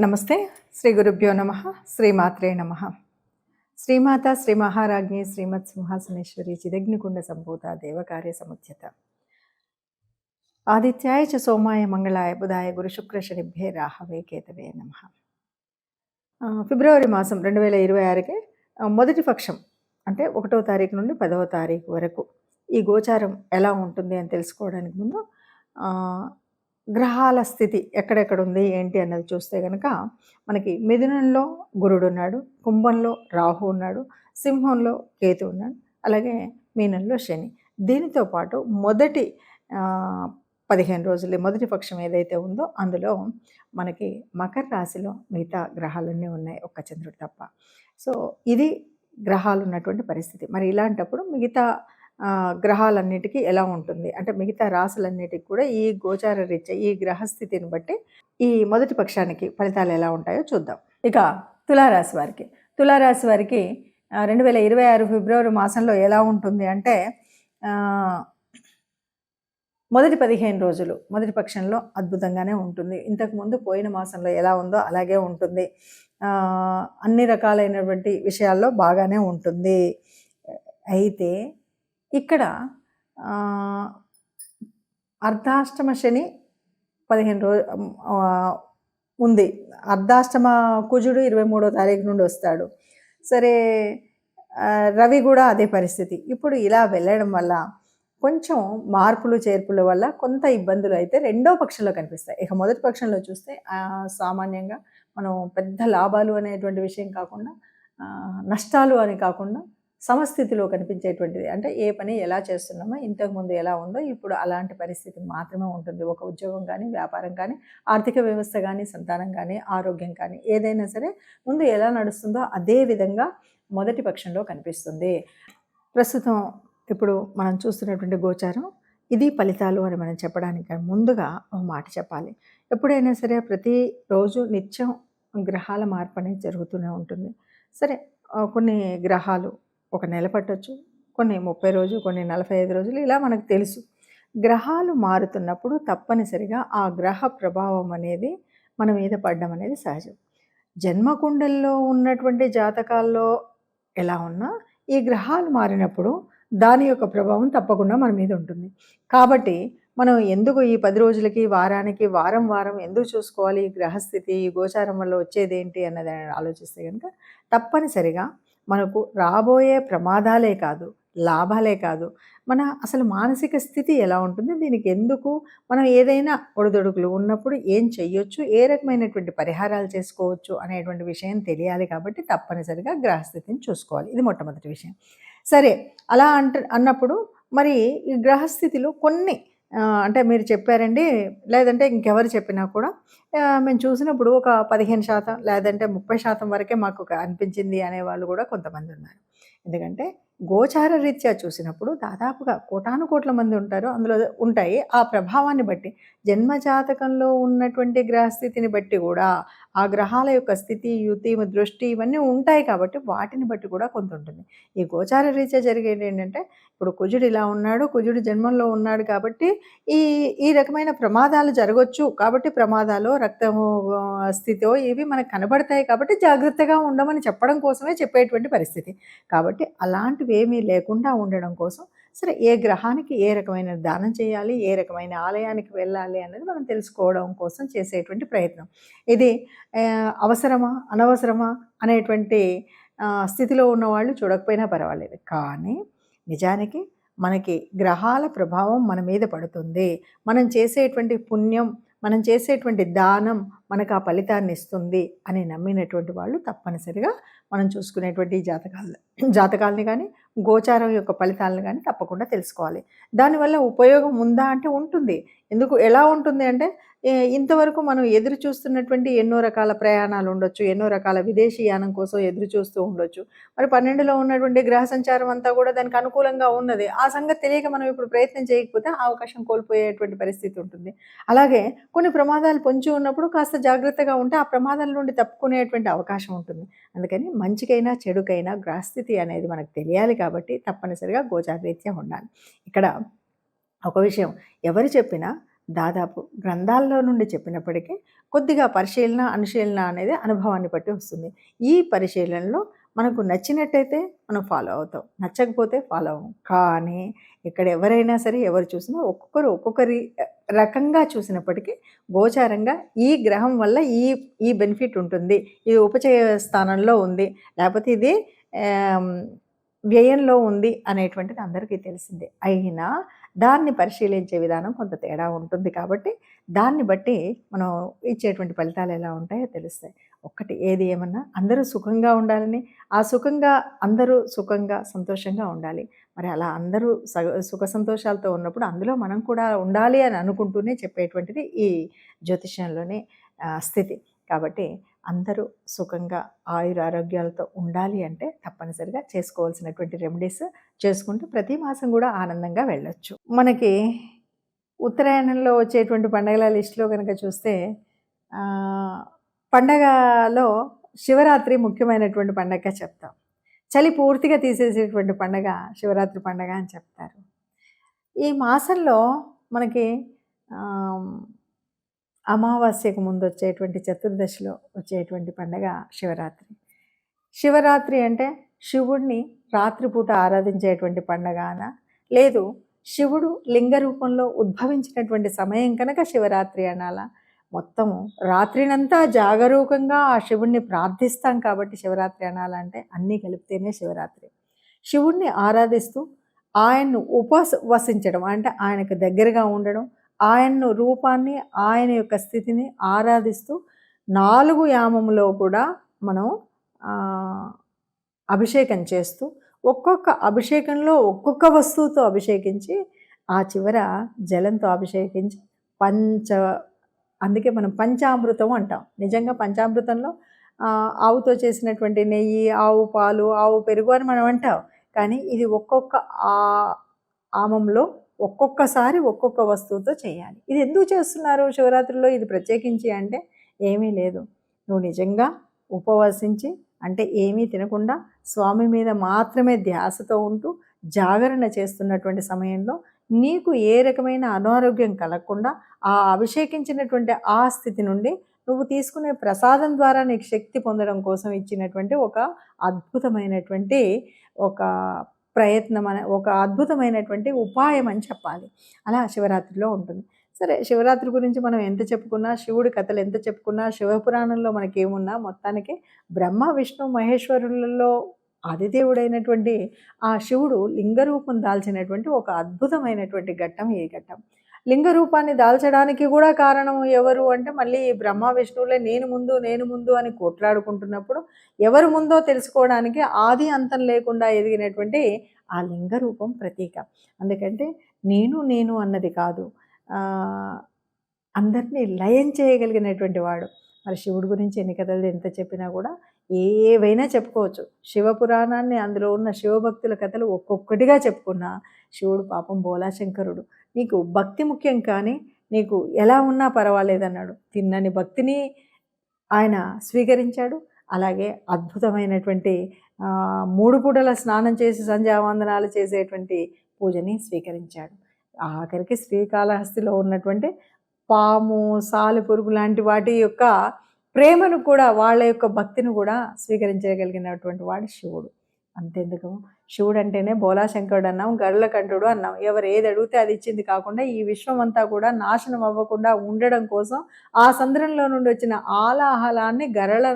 నమస్తే. శ్రీ గురుభ్యో నమః. శ్రీమాత్రే నమః. శ్రీమాత శ్రీ మహారాజ్ఞి శ్రీమత్ సింహాసనేశ్వరి చిదగ్నికుండ సంభూత దేవకార్య సముద్యత ఆదిత్యాయ చ సోమాయ మంగళాయ బుధాయ గురు శుక్ర శనిభ్యే రాహవే కేతవే నమః. ఫిబ్రవరి మాసం 2026కి మొదటి పక్షం అంటే 1వ తారీఖు నుండి 10వ తారీఖు వరకు ఈ గోచారం ఎలా ఉంటుంది అని తెలుసుకోవడానికి ముందు గ్రహాల స్థితి ఎక్కడెక్కడ ఉంది ఏంటి అన్నది చూస్తే కనుక మనకి మిథునంలో గురుడు ఉన్నాడు, కుంభంలో రాహు ఉన్నాడు, సింహంలో కేతు ఉన్నాడు, అలాగే మీనంలో శని. దీనితో పాటు మొదటి 15 రోజులు మొదటి పక్షం ఏదైతే ఉందో అందులో మనకి మకర రాశిలో మిగతా గ్రహాలన్నీ ఉన్నాయి, ఒక్క చంద్రుడు తప్ప. సో ఇది గ్రహాలు ఉన్నటువంటి పరిస్థితి. మరి ఇలాంటప్పుడు మిగతా గ్రహాలన్నిటికీ ఎలా ఉంటుంది అంటే మిగతా రాశులన్నిటికీ కూడా ఈ గోచార రీత్యా ఈ గ్రహస్థితిని బట్టి ఈ మొదటి పక్షానికి ఫలితాలు ఎలా ఉంటాయో చూద్దాం. ఇక తులారాశి వారికి 2026 ఫిబ్రవరి మాసంలో ఎలా ఉంటుంది అంటే మొదటి 15 రోజులు మొదటి పక్షంలో అద్భుతంగానే ఉంటుంది. ఇంతకుముందు పోయిన మాసంలో ఎలా ఉందో అలాగే ఉంటుంది. అన్ని రకాలైనటువంటి విషయాల్లో బాగానే ఉంటుంది. అయితే ఇక్కడ అర్ధాష్టమ శని 15 రోజు ఉంది. అర్ధాష్టమ కుజుడు 23వ తారీఖు నుండి వస్తాడు. సరే, రవి కూడా అదే పరిస్థితి. ఇప్పుడు ఇలా వెళ్ళడం వల్ల కొంచెం మార్పులు చేర్పుల వల్ల కొంత ఇబ్బందులు అయితే రెండో పక్షంలో కనిపిస్తాయి. ఇక మొదటి పక్షంలో చూస్తే సామాన్యంగా మనం పెద్ద లాభాలు అనేటువంటి విషయం కాకుండా నష్టాలు అని కాకుండా సమస్థితిలో కనిపించేటువంటిది. అంటే ఏ పని ఎలా చేస్తున్నామో ఇంతకుముందు ఎలా ఉందో ఇప్పుడు అలాంటి పరిస్థితి మాత్రమే ఉంటుంది. ఒక ఉద్యోగం కానీ, వ్యాపారం కానీ, ఆర్థిక వ్యవస్థ కానీ, సంతానం కానీ, ఆరోగ్యం కానీ ఏదైనా సరే ముందు ఎలా నడుస్తుందో అదే విధంగా మొదటి పక్షంలో కనిపిస్తుంది. ప్రస్తుతం ఇప్పుడు మనం చూస్తున్నటువంటి గోచారం ఇది ఫలితాలు అని మనం చెప్పడానికి ముందుగా ఒక మాట చెప్పాలి. ఎప్పుడైనా సరే ప్రతిరోజు నిత్యం గ్రహాల మార్పు అనేది జరుగుతూనే ఉంటుంది. సరే, కొన్ని గ్రహాలు ఒక నెల పట్టొచ్చు, కొన్ని 30 రోజులు, కొన్ని 45 రోజులు, ఇలా మనకు తెలుసు. గ్రహాలు మారుతున్నప్పుడు తప్పనిసరిగా ఆ గ్రహ ప్రభావం అనేది మన మీద పడడం అనేది సహజం. జన్మకుండల్లో ఉన్నటువంటి జాతకాల్లో ఎలా ఉన్నా ఈ గ్రహాలు మారినప్పుడు దాని యొక్క ప్రభావం తప్పకుండా మన మీద ఉంటుంది. కాబట్టి మనం ఎందుకు ఈ 10 రోజులకి, వారానికి, వారం ఎందుకు చూసుకోవాలి? ఈ గ్రహస్థితి, ఈ గోచారం వల్ల వచ్చేదేంటి అన్నది ఆలోచిస్తే కనుక తప్పనిసరిగా మనకు రాబోయే ప్రమాదాలే కాదు, లాభాలే కాదు, మన అసలు మానసిక స్థితి ఎలా ఉంటుంది, దీనికి ఎందుకు మనం ఏదైనా ఒడిదొడుకులు ఉన్నప్పుడు ఏం చెయ్యొచ్చు, ఏ రకమైనటువంటి పరిహారాలు చేసుకోవచ్చు అనేటువంటి విషయం తెలియాలి. కాబట్టి తప్పనిసరిగా గ్రహస్థితిని చూసుకోవాలి. ఇది మొట్టమొదటి విషయం. సరే, అలా అన్నప్పుడు మరి ఈ గ్రహస్థితిలో కొన్ని అంటే మీరు చెప్పారండి, లేదంటే ఇంకెవరు చెప్పినా కూడా మేము చూసినప్పుడు ఒక 15% లేదంటే 30% వరకే మాకు అనిపించింది అనేవాళ్ళు కూడా కొంతమంది ఉన్నారు. ఎందుకంటే గోచార రీత్యా చూసినప్పుడు దాదాపుగా కోటానుకోట్ల మంది ఉంటారు, అందులో ఉంటాయి. ఆ ప్రభావాన్ని బట్టి జన్మజాతకంలో ఉన్నటువంటి గ్రహస్థితిని బట్టి కూడా ఆ గ్రహాల యొక్క స్థితి, యుతి, దృష్టి ఇవన్నీ ఉంటాయి. కాబట్టి వాటిని బట్టి కూడా కొంత ఉంటుంది. ఈ గోచార రీత్యా జరిగేది ఏంటంటే ఇప్పుడు కుజుడు ఇలా ఉన్నాడు, కుజుడు జన్మంలో ఉన్నాడు కాబట్టి ఈ ఈ రకమైన ప్రమాదాలు జరగవచ్చు. కాబట్టి ప్రమాదాలు, రక్తము స్థితో ఇవి మనకు కనబడతాయి. కాబట్టి జాగ్రత్తగా ఉండమని చెప్పడం కోసమే చెప్పేటువంటి పరిస్థితి. కాబట్టి అలాంటివి ఏమీ లేకుండా ఉండడం కోసం సరే ఏ గ్రహానికి ఏ రకమైన దానం చేయాలి, ఏ రకమైన ఆలయానికి వెళ్ళాలి అన్నది మనం తెలుసుకోవడం కోసం చేసేటువంటి ప్రయత్నం. ఇది అవసరమా అనవసరమా అనేటువంటి స్థితిలో ఉన్నవాళ్ళు చూడకపోయినా పర్వాలేదు. కానీ నిజానికి మనకి గ్రహాల ప్రభావం మన మీద పడుతుంది. మనం చేసేటువంటి పుణ్యం, మనం చేసేటువంటి దానం మనకు ఆ ఫలితాన్ని ఇస్తుంది అని నమ్మినటువంటి వాళ్ళు తప్పనిసరిగా మనం చూసుకునేటువంటి జాతకాలని కానీ, గోచారం యొక్క ఫలితాలను కానీ తప్పకుండా తెలుసుకోవాలి. దానివల్ల ఉపయోగం ఉందా అంటే ఉంటుంది. ఎందుకు, ఎలా ఉంటుంది అంటే ఇంతవరకు మనం ఎదురు చూస్తున్నటువంటి ఎన్నో రకాల ప్రయాణాలు ఉండొచ్చు, ఎన్నో రకాల విదేశీయానం కోసం ఎదురు చూస్తూ ఉండొచ్చు. మరి 12లో ఉన్నటువంటి గ్రహ సంచారం అంతా కూడా దానికి అనుకూలంగా ఉన్నది. ఆ సంగతి తెలియక మనం ఇప్పుడు ప్రయత్నం చేయకపోతే ఆ అవకాశం కోల్పోయేటువంటి పరిస్థితి ఉంటుంది. అలాగే కొన్ని ప్రమాదాలు పొంచి ఉన్నప్పుడు కాస్త జాగ్రత్తగా ఉంటే ఆ ప్రమాదాల నుండి తప్పుకునేటువంటి అవకాశం ఉంటుంది. అందుకని మంచికైనా చెడుకైనా గ్రహస్థితి అనేది మనకు తెలియాలి. కాబట్టి తప్పనిసరిగా గోచారరీత్యా ఉండాలి. ఇక్కడ ఒక విషయం, ఎవరు చెప్పినా దాదాపు గ్రంథాల్లో నుండి చెప్పినప్పటికీ కొద్దిగా పరిశీలన, అనుశీలన అనేది అనుభవాన్ని బట్టి వస్తుంది. ఈ పరిశీలనలో మనకు నచ్చినట్టయితే మనం ఫాలో అవుతాం, నచ్చకపోతే ఫాలో అవ్వం. కానీ ఇక్కడ ఎవరైనా సరే ఎవరు చూసినా ఒక్కొక్కరు ఒక్కొక్కరి రకంగా చూసినప్పటికీ గోచారంగా ఈ గ్రహం వల్ల ఈ ఈ బెనిఫిట్ ఉంటుంది, ఇది ఉపచయ స్థానంలో ఉంది, లేకపోతే ఇది వ్యయంలో ఉంది అనేటువంటిది అందరికీ తెలిసిందే. అయినా దాన్ని పరిశీలించే విధానం కొంత తేడా ఉంటుంది. కాబట్టి దాన్ని బట్టి మనం ఇచ్చేటువంటి ఫలితాలు ఎలా ఉంటాయో తెలుస్తాయి. ఒక్కటి ఏది ఏమన్నా అందరూ సుఖంగా ఉండాలని, ఆ సుఖంగా అందరూ సుఖంగా సంతోషంగా ఉండాలి. మరి అలా అందరూ సుఖ సంతోషాలతో ఉన్నప్పుడు అందులో మనం కూడా ఉండాలి అని అనుకుంటూనే చెప్పేటువంటిది ఈ జ్యోతిష్యంలోని స్థితి. కాబట్టి అందరూ సుఖంగా ఆయురారోగ్యాలతో ఉండాలి అంటే తప్పనిసరిగా చేసుకోవాల్సినటువంటి రెమెడీస్ చేసుకుంటూ ప్రతి మాసం కూడా ఆనందంగా వెళ్ళొచ్చు. మనకి ఉత్తరాయణంలో వచ్చేటువంటి పండగల లిస్టులో కనుక చూస్తే పండగలో శివరాత్రి ముఖ్యమైనటువంటి పండగగా చెప్తాం. చలి పూర్తిగా తీసేసేటువంటి పండగ శివరాత్రి పండగ అని చెప్తారు. ఈ మాసంలో మనకి అమావాస్యకు ముందు వచ్చేటువంటి చతుర్దశిలో వచ్చేటువంటి పండగ శివరాత్రి. శివరాత్రి అంటే శివుడిని రాత్రిపూట ఆరాధించేటువంటి పండగన, లేదు శివుడు లింగ రూపంలో ఉద్భవించినటువంటి సమయం కనుక శివరాత్రి అనాలా. మొత్తము రాత్రినంతా జాగరూకంగా ఆ శివుణ్ణి ప్రార్థిస్తాం కాబట్టి శివరాత్రి అనాలంటే అన్నీ కలిపితేనే శివరాత్రి. శివుణ్ణి ఆరాధిస్తూ ఆయన్ను ఉపవసించడం అంటే ఆయనకు దగ్గరగా ఉండడం, ఆయన్ను రూపాన్ని, ఆయన యొక్క స్థితిని ఆరాధిస్తూ 4 యామములో కూడా మనం అభిషేకం చేస్తూ ఒక్కొక్క అభిషేకంలో ఒక్కొక్క వస్తువుతో అభిషేకించి ఆ చివర జలంతో అభిషేకించి అందుకే మనం పంచామృతం అంటాం. నిజంగా పంచామృతంలో ఆవుతో చేసినటువంటి నెయ్యి, ఆవు పాలు, ఆవు పెరుగు అని మనం అంటాం. కానీ ఇది ఒక్కొక్క ఆమంలో ఒక్కొక్కసారి ఒక్కొక్క వస్తువుతో చేయాలి. ఇది ఎందుకు చేస్తున్నారు శివరాత్రిలో ఇది ప్రత్యేకించి అంటే ఏమీ లేదు. నువ్వు నిజంగా ఉపవసించి అంటే ఏమీ తినకుండా స్వామి మీద మాత్రమే ధ్యాసతో ఉంటూ జాగరణ చేస్తున్నటువంటి సమయంలో నీకు ఏ రకమైన అనారోగ్యం కలగకుండా ఆ అభిషేకించినటువంటి ఆ స్థితి నుండి నువ్వు తీసుకునే ప్రసాదం ద్వారా నీకు శక్తి పొందడం కోసం ఇచ్చినటువంటి ఒక అద్భుతమైనటువంటి ఒక ప్రయత్నం ఒక అద్భుతమైనటువంటి ఉపాయం అని చెప్పాలి. అలా శివరాత్రిలో ఉంటుంది. సరే, శివరాత్రి గురించి మనం ఎంత చెప్పుకున్నా, శివుడి కథలు ఎంత చెప్పుకున్నా, శివపురాణంలో మనకేమున్నా మొత్తానికి బ్రహ్మ విష్ణు మహేశ్వరులలో ఆదిదేవుడైనటువంటి ఆ శివుడు లింగరూపం దాల్చినటువంటి ఒక అద్భుతమైనటువంటి ఘట్టం ఈ ఘట్టం. లింగ రూపాన్ని దాల్చడానికి కూడా కారణం ఎవరు అంటే మళ్ళీ బ్రహ్మ విష్ణువులే నేను ముందు అని కొట్లాడుకుంటున్నప్పుడు ఎవరు ముందో తెలుసుకోవడానికి ఆది అంతం లేకుండా ఎదిగినటువంటి ఆ లింగ రూపం ప్రతీక. అందుకంటే నేను అన్నది కాదు, అందరినీ లయం చేయగలిగినటువంటి వాడు. మరి శివుడి గురించి ఎన్ని కథలు ఎంత చెప్పినా కూడా ఏవైనా చెప్పుకోవచ్చు. శివపురాణాన్ని అందులో ఉన్న శివభక్తుల కథలు ఒక్కొక్కటిగా చెప్పుకున్నా శివుడు పాపం బోలాశంకరుడు. నీకు భక్తి ముఖ్యం కానీ నీకు ఎలా ఉన్నా పర్వాలేదన్నాడు. తిన్నని భక్తిని ఆయన స్వీకరించాడు. అలాగే అద్భుతమైనటువంటి 3 పూటల స్నానం చేసి సంధ్యావందనాలు చేసేటువంటి పూజని స్వీకరించాడు. ఆఖరికి శ్రీకాళహస్తిలో ఉన్నటువంటి పాము, సాలెపురుగు లాంటి వాటి యొక్క ప్రేమను కూడా, వాళ్ళ యొక్క భక్తిని కూడా స్వీకరించగలిగినటువంటి వాడు శివుడు. అంతెందుకు, శివుడు అంటేనే బోలాశంకరుడు అన్నాం, గరులకంఠుడు అన్నాం. ఎవరు ఏది అడిగితే అది ఇచ్చింది కాకుండా ఈ విశ్వం అంతా కూడా నాశనం అవ్వకుండా ఉండడం కోసం ఆ సంద్రంలో నుండి వచ్చిన ఆలాహలాన్ని గరళ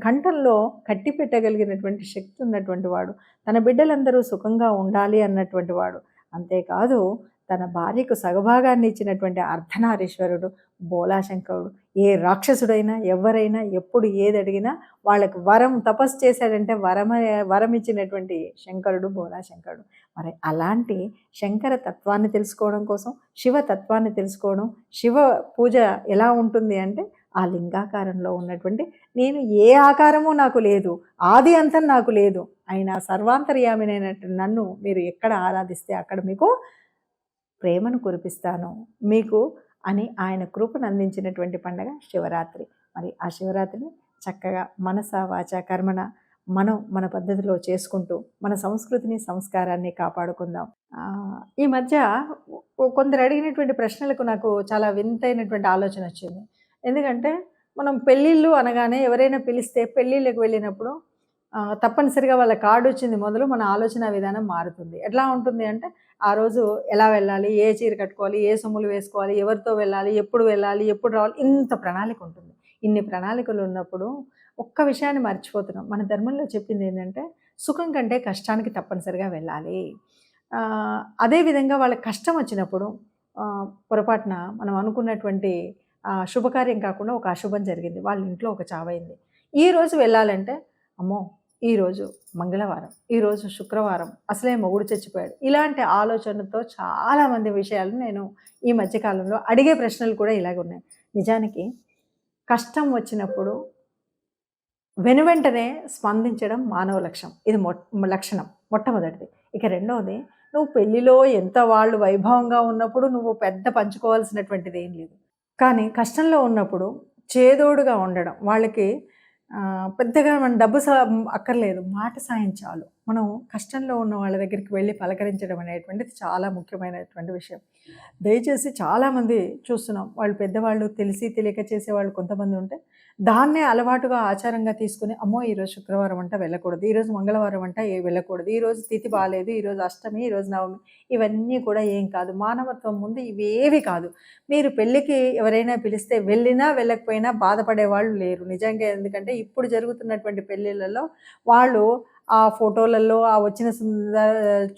కంఠంలో కట్టి పెట్టగలిగినటువంటి శక్తి ఉన్నటువంటి వాడు. తన బిడ్డలందరూ సుఖంగా ఉండాలి అన్నటువంటి వాడు. అంతేకాదు తన భార్యకు సగభాగాన్ని ఇచ్చినటువంటి అర్ధనారీశ్వరుడు బోలాశంకరుడు. ఏ రాక్షసుడైనా ఎవరైనా ఎప్పుడు ఏది అడిగినా వాళ్ళకు తపస్సు చేశాడంటే వరం ఇచ్చినటువంటి శంకరుడు బోలాశంకరుడు. మరి అలాంటి శంకర తత్వాన్ని తెలుసుకోవడం కోసం, శివ తత్వాన్ని తెలుసుకోవడం, శివ పూజ ఎలా ఉంటుంది అంటే ఆ లింగాకారంలో ఉన్నటువంటి నేను ఏ ఆకారము నాకు లేదు, ఆది అంతం నాకు లేదు, అయినా సర్వాంతర్యామినైనట్టు నన్ను మీరు ఎక్కడ ఆరాధిస్తే అక్కడ మీకు ప్రేమను కురిపిస్తాను మీకు అని ఆయన కృపను అందించినటువంటి పండగ శివరాత్రి. మరి ఆ శివరాత్రిని చక్కగా మనస వాచ కర్మణ మనం మన పద్ధతిలో చేసుకుంటూ మన సంస్కృతిని, సంస్కారాన్ని కాపాడుకుందాం. ఈ మధ్య కొందరు అడిగినటువంటి ప్రశ్నలకు నాకు చాలా వింతైనటువంటి ఆలోచనొచ్చింది. ఎందుకంటే మనం పెళ్ళిళ్ళు అనగానే ఎవరైనా పిలిస్తే పెళ్ళిళ్ళకి వెళ్ళినప్పుడు తప్పనిసరిగా వాళ్ళ కార్డొచ్చింది మొదలు మన ఆలోచన విధానం మారుతుంది. ఎట్లా ఉంటుంది అంటే, ఆ రోజు ఎలా వెళ్ళాలి? ఏ చీర కట్టుకోవాలి? ఏ సొమ్ములు వేసుకోవాలి? ఎవరితో వెళ్ళాలి? ఎప్పుడు వెళ్ళాలి? ఎప్పుడు రావాలి? ఇంత ప్రణాళికుంటుంది. ఇన్ని ప్రణాళికలున్నప్పుడు ఒక్క విషయాన్ని మర్చిపోతున్నాం. మన ధర్మంలో చెప్పిందేంటంటే, సుఖం కంటే కష్టానికి తప్పనిసరిగా వెళ్ళాలి. అదే విధంగా వాళ్ళకి కష్టమొచ్చినప్పుడు పొరపాటున మనం అనుకున్నటువంటి శుభకార్యం కాకుండా ఒక అశుభం జరిగింది. వాళ్ళ ఇంట్లో ఒక చావయింది. ఈరోజు వెళ్ళాలంటే, అమ్మో! ఈరోజు మంగళవారం, ఈరోజు శుక్రవారం, అసలే మొగుడు చచ్చిపోయాడు. ఇలాంటి ఆలోచనతో చాలామంది విషయాలు నేను ఈ మధ్య కాలంలో అడిగే ప్రశ్నలు కూడా ఇలాగున్నాయి. నిజానికి కష్టం వచ్చినప్పుడు వెనువెంటనే స్పందించడం మానవ లక్షణం. ఇది లక్షణం మొట్టమొదటిది. ఇక రెండవది, నువ్వు పెళ్ళిలో ఎంత వాళ్ళు వైభవంగా ఉన్నప్పుడు నువ్వు పెద్ద పంచుకోవాల్సినటువంటిదేం లేదు. కానీ కష్టంలో ఉన్నప్పుడు చేదోడుగా ఉండడం. వాళ్ళకి పెద్దగా మన డబ్బు అక్కర్లేదు. మాట సాయం చాలు. మనం కష్టంలో ఉన్న వాళ్ళ దగ్గరికి వెళ్ళి పలకరించడం అనేటువంటిది చాలా ముఖ్యమైనటువంటి విషయం. దయచేసి చాలామంది చూస్తున్నాం. వాళ్ళు పెద్దవాళ్ళు తెలిసి తెలియక చేసేవాళ్ళు కొంతమంది ఉంటే, దాన్నే అలవాటుగా ఆచారంగా తీసుకొని, అమ్మో! ఈరోజు శుక్రవారం అంట వెళ్ళకూడదు. ఈరోజు మంగళవారం అంట వెళ్ళకూడదు. ఈరోజు తిథి బాలేదు. ఈరోజు అష్టమి, ఈరోజు నవమి. ఇవన్నీ కూడా ఏం కాదు. మానవత్వం ముందు ఇవేవి కాదు. మీరు పెళ్ళికి ఎవరైనా పిలిస్తే వెళ్ళినా వెళ్ళకపోయినా బాధపడే వాళ్ళు లేరు. నిజంగా ఎందుకంటే ఇప్పుడు జరుగుతున్నటువంటి పెళ్ళిళ్ళలో వాళ్ళు ఆ ఫోటోలలో ఆ వచ్చిన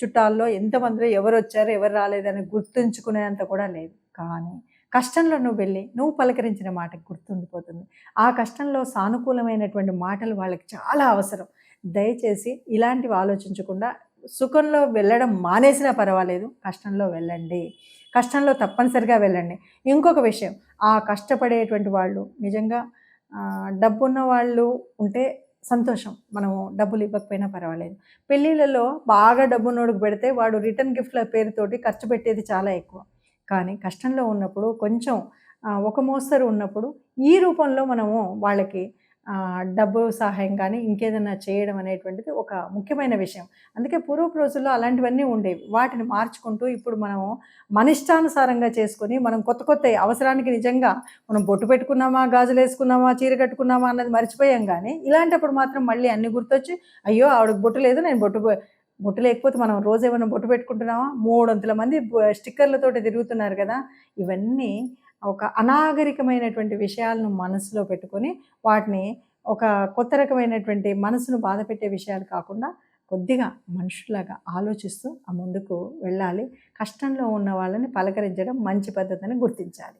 చుట్టాల్లో ఎంతమందిలో ఎవరొచ్చారు, ఎవరు రాలేదని గుర్తుంచుకునేంత కూడా లేదు. కానీ కష్టంలో నువ్వు వెళ్ళి నువ్వు పలకరించిన మాటకు గుర్తుండిపోతుంది. ఆ కష్టంలో సానుకూలమైనటువంటి మాటలు వాళ్ళకి చాలా అవసరం. దయచేసి ఇలాంటివి ఆలోచించకుండా సుఖంలో వెళ్ళడం మానేసినా పర్వాలేదు, కష్టంలో వెళ్ళండి. కష్టంలో తప్పనిసరిగా వెళ్ళండి. ఇంకొక విషయం, ఆ కష్టపడేటువంటి వాళ్ళు నిజంగా డబ్బున్న వాళ్ళు ఉంటే సంతోషం. మనము డబ్బులు ఇవ్వకపోయినా పర్వాలేదు. పెళ్ళిళ్ళలో బాగా డబ్బున్నోడికి పెడితే వాడు రిటర్న్ గిఫ్ట్‌ల పేరుతోటి ఖర్చు పెట్టేది చాలా ఎక్కువ. కానీ కష్టంలో ఉన్నప్పుడు కొంచెం ఒక మోస్తరు ఉన్నప్పుడు ఈ రూపంలో మనము వాళ్ళకి డబ్బు సహాయం కానీ ఇంకేదన్నా చేయడం అనేటువంటిది ఒక ముఖ్యమైన విషయం. అందుకే పూర్వపు రోజుల్లో అలాంటివన్నీ ఉండేవి. వాటిని మార్చుకుంటూ ఇప్పుడు మనము మన ఇష్టానుసారంగా చేసుకొని మనం కొత్త కొత్తయి అవసరానికి నిజంగా మనం బొట్టు పెట్టుకున్నామా, గాజులేసుకున్నామా, చీర కట్టుకున్నామా అన్నది మర్చిపోయాం గానీ, ఇలాంటప్పుడు మాత్రం మళ్ళీ అన్నీ గుర్తొచ్చి, అయ్యో! ఆవిడకి బొట్టు లేదు, నేను బొట్టు లేకపోతే మనం రోజేమన్నా బొట్టు పెట్టుకుంటున్నామా? మూడొంతుల మంది స్టిక్కర్‌లతోటి తిరుగుతున్నారు గదా! ఇవన్నీ ఒక అనాగరికమైనటువంటి విషయాలను మనసులో పెట్టుకొని, వాటిని ఒక కొత్త రకమైనటువంటి మనసును బాధపెట్టే విషయాలు కాకుండా, కొద్దిగా మనుషుల్లాగా ఆలోచిస్తూ ముందుకు వెళ్ళాలి. కష్టంలో ఉన్న వాళ్ళని పలకరించడం మంచి పద్ధతని గుర్తించాలి.